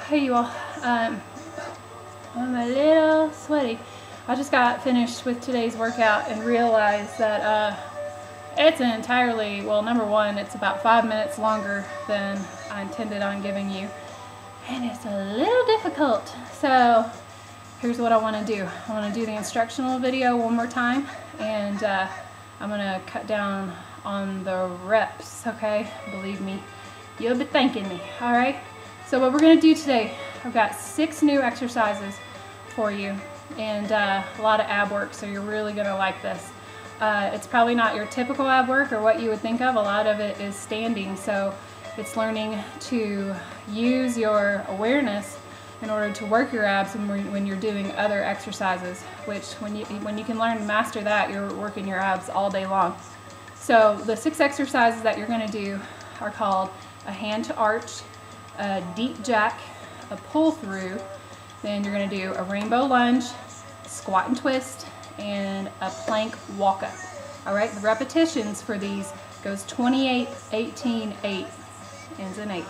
Hey you all, I'm a little sweaty. I just got finished with today's workout and realized that it's entirely, well, number one, it's about 5 minutes longer than I intended on giving you, and it's a little difficult. So here's what I want to do. I want to do the instructional video one more time, and I'm going to cut down on the reps, okay? Believe me, you'll be thanking me, all right? So what we're going to do today, I've got 6 new exercises for you, and a lot of ab work, so you're really going to like this. It's probably not your typical ab work or what you would think of. A lot of it is standing, so it's learning to use your awareness in order to work your abs when you're doing other exercises, which when you can learn to master that, you're working your abs all day long. So the 6 exercises that you're going to do are called a hand to arch, a deep jack, a pull through, then you're going to do a rainbow lunge, squat and twist, and a plank walk up. All right, the repetitions for these goes 28, 18, 8, ends in 8,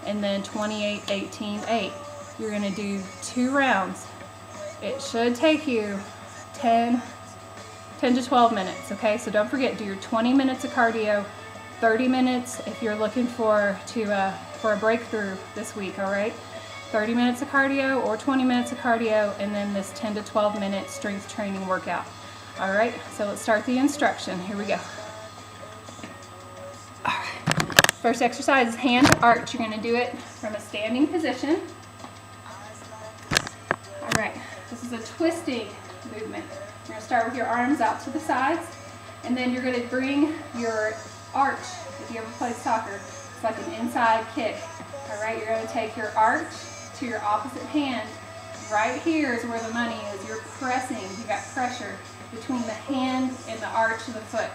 and then 28, 18, 8. You're going to do 2 rounds. It should take you 10 to 12 minutes, okay? So don't forget, do your 20 minutes of cardio, 30 minutes if you're looking for a breakthrough this week, all right? 30 minutes of cardio or 20 minutes of cardio, and then this 10 to 12 minute strength training workout. All right, so let's start the instruction. Here we go. All right. First exercise is hand to arch. You're going to do it from a standing position. All right, this is a twisting movement. You're going to start with your arms out to the sides, and then you're going to bring your arch. If you ever played soccer, it's like an inside kick. All right, you're going to take your arch to your opposite hand. Right here is where the money is. You're pressing. You got pressure between the hand and the arch of the foot.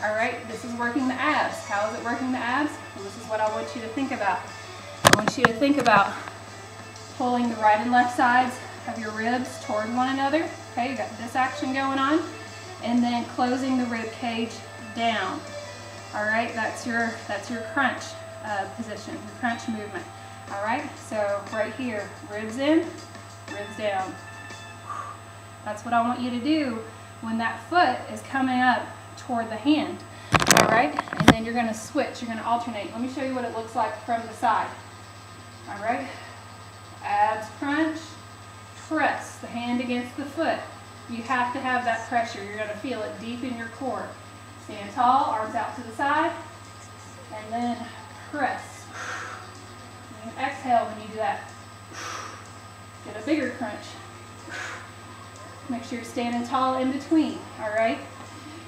All right, this is working the abs. How is it working the abs? Well, this is what I want you to think about. I want you to think about pulling the right and left sides of your ribs toward one another. Okay, you got this action going on, and then closing the rib cage down. All right, that's your crunch position, your crunch movement. All right, so right here, ribs in, ribs down. That's what I want you to do when that foot is coming up toward the hand. All right, and then you're going to switch, you're going to alternate. Let me show you what it looks like from the side. All right, abs crunch, press the hand against the foot. You have to have that pressure. You're going to feel it deep in your core. Stand tall, arms out to the side, and then press. You can exhale when you do that. Get a bigger crunch. Make sure you're standing tall in between, all right?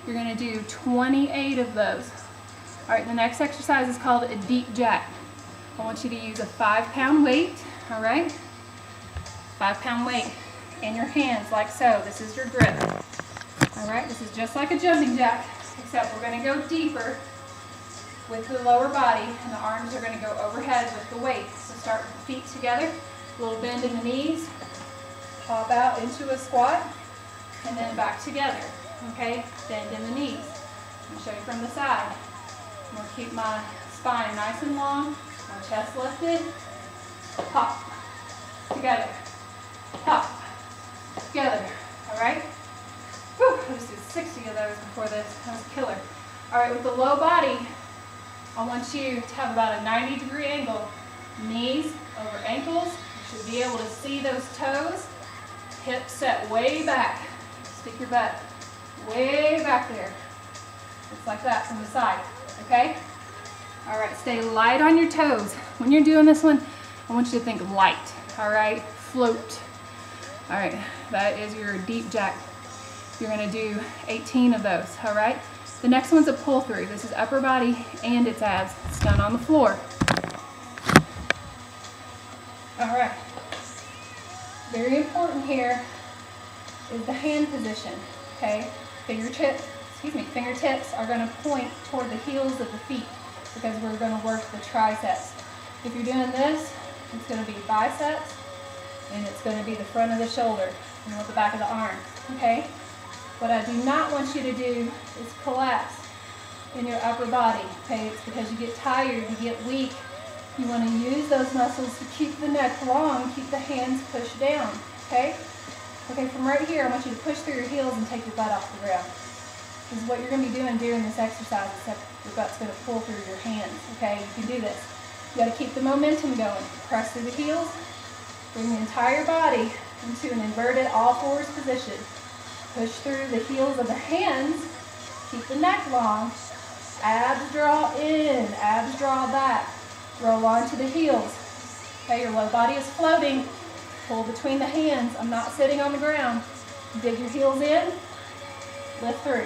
You're going to do 28 of those. All right, the next exercise is called a deep jack. I want you to use a 5-pound weight, all right? 5-pound weight in your hands like so. This is your grip. All right, this is just like a jumping jack, except we're going to go deeper with the lower body, and the arms are going to go overhead with the weight. So start with the feet together, a little bend in the knees, pop out into a squat, and then back together. Okay, bend in the knees. I'm going to show you from the side. I'm going to keep my spine nice and long, my chest lifted, pop, together, pop, together. All right? Whew, I just did 60 of those before this. That was a killer. All right, with the low body, I want you to have about a 90-degree angle. Knees over ankles. You should be able to see those toes. Hips set way back. Stick your butt way back there. Just like that from the side. Okay? All right, stay light on your toes. When you're doing this one, I want you to think light. All right? Float. All right, that is your deep jack. You're going to do 18 of those. All right? The next one's a pull through. This is upper body and it's abs. It's done on the floor. All right. Very important here is the hand position. Okay? Fingertips are going to point toward the heels of the feet because we're going to work the triceps. If you're doing this, it's going to be biceps and it's going to be the front of the shoulder and with the back of the arm. Okay? What I do not want you to do is collapse in your upper body, okay? It's because you get tired, you get weak, You want to use those muscles to keep the neck long, keep the hands pushed down, okay? Okay, from right here, I want you to push through your heels and take your butt off the ground. This is what you're going to be doing during this exercise, except your butt's going to pull through your hands, okay? You can do this. You got to keep the momentum going. Press through the heels, bring the entire body into an inverted all fours position. Push through the heels of the hands, keep the neck long. Abs draw in, abs draw back. Roll onto the heels. Okay, your low body is floating. Pull between the hands. I'm not sitting on the ground. Dig your heels in, lift through.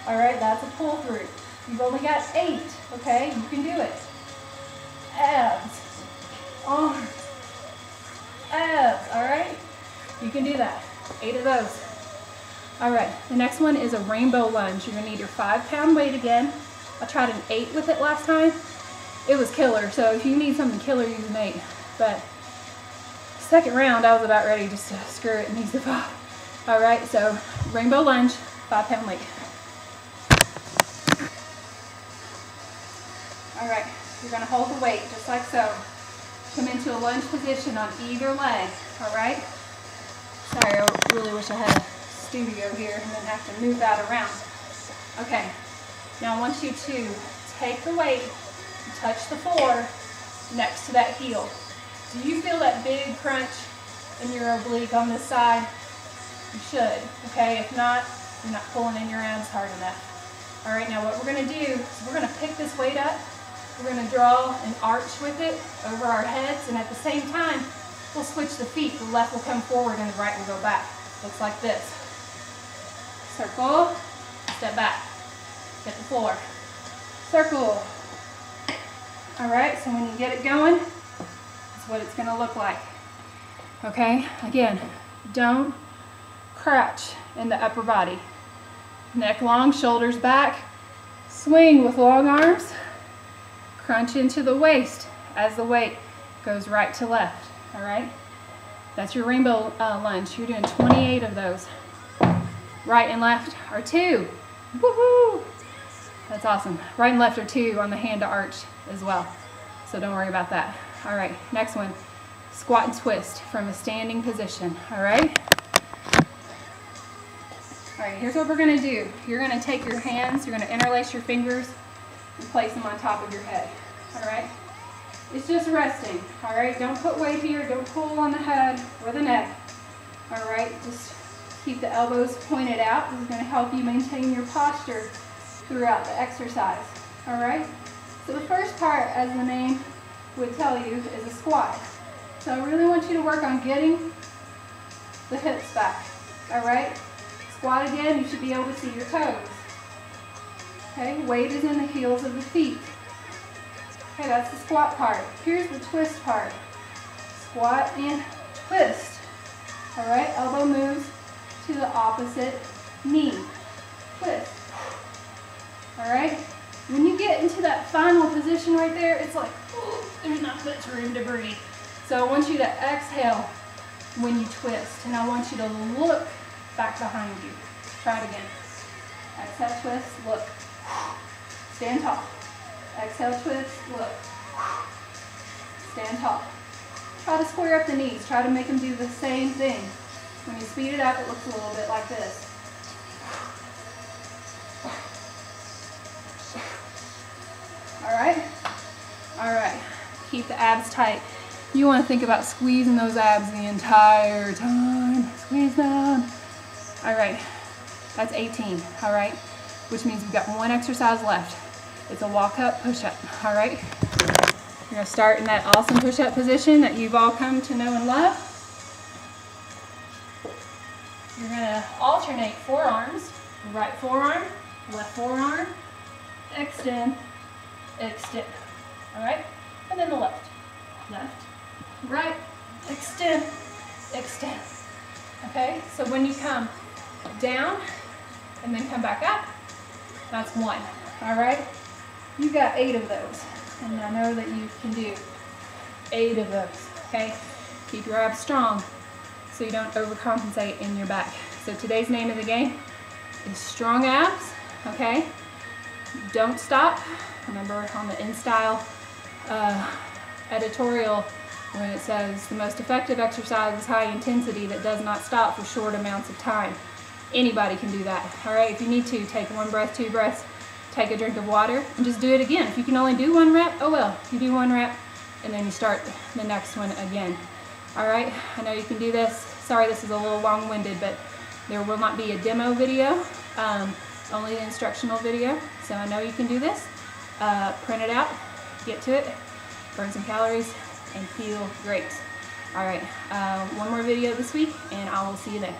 All right, that's a pull through. You've only got 8, okay? You can do it. Abs, arms, abs, all right? You can do that. 8 of those. All right, the next one is a rainbow lunge. You're gonna need your 5-pound weight again. I tried an 8 with it last time. It was killer, so if you need something killer, use an 8. But second round, I was about ready just to screw it and use the 5. All right, so rainbow lunge, 5-pound weight. All right, you're gonna hold the weight just like so. Come into a lunge position on either leg, all right? Sorry, I really wish I had a studio here and didn't have to move that around. Okay, now I want you to take the weight and touch the floor next to that heel. Do you feel that big crunch in your oblique on this side? You should, okay? If not, you're not pulling in your abs hard enough. All right, now what we're gonna do is we're gonna pick this weight up. We're gonna draw an arch with it over our heads, and at the same time, we'll switch the feet. The left will come forward and the right will go back. Looks like this. Circle, step back, hit the floor. Circle. All right, so when you get it going, that's what it's gonna look like. Okay, again, don't crouch in the upper body. Neck long, shoulders back. Swing with long arms. Crunch into the waist as the weight goes right to left, all right? That's your rainbow lunge. You're doing 28 of those. Right and left are 2. Woohoo! That's awesome. Right and left are 2 on the hand to arch as well. So don't worry about that. All right, next one. Squat and twist from a standing position, all right? All right, here's what we're gonna do. You're gonna take your hands, you're gonna interlace your fingers and place them on top of your head, all right? It's just resting, all right? Don't put weight here, don't pull on the head or the neck, all right? Just keep the elbows pointed out. This is gonna help you maintain your posture throughout the exercise, all right? So the first part, as the name would tell you, is a squat. So I really want you to work on getting the hips back, all right? Squat again, you should be able to see your toes. Okay, weight is in the heels of the feet. Okay, that's the squat part. Here's the twist part. Squat and twist. All right, elbow moves to the opposite knee. Twist. All right, when you get into that final position right there, it's like, oh, there's not much room to breathe. So I want you to exhale when you twist, and I want you to look back behind you. Try it again. Exhale, twist, look. Stand tall. Exhale, twist, look. Stand tall. Try to square up the knees. Try to make them do the same thing. When you speed it up, it looks a little bit like this. All right? All right. Keep the abs tight. You want to think about squeezing those abs the entire time. Squeeze them. All right. That's 18, all right? Which means we've got one exercise left. It's a walk-up push-up, all right? You're gonna start in that awesome push-up position that you've all come to know and love. You're gonna alternate forearms, right forearm, left forearm, extend, extend, all right? And then the left, right, extend, extend, okay? So when you come down and then come back up, that's 1, all right? You got 8 of those, and I know that you can do 8 of those, okay? Keep your abs strong so you don't overcompensate in your back. So today's name of the game is strong abs, okay? Don't stop. Remember, on the in style editorial when it says the most effective exercise is high intensity that does not stop for short amounts of time. Anybody can do that. All right, if you need to, take 1 breath, 2 breaths, take a drink of water, and just do it again. If you can only do 1 rep, oh well, you do 1 rep, and then you start the next one again. All right, I know you can do this. Sorry this is a little long-winded, but there will not be a demo video, only the instructional video. So I know you can do this. Print it out, get to it, burn some calories, and feel great. All right, 1 more video this week, and I will see you then.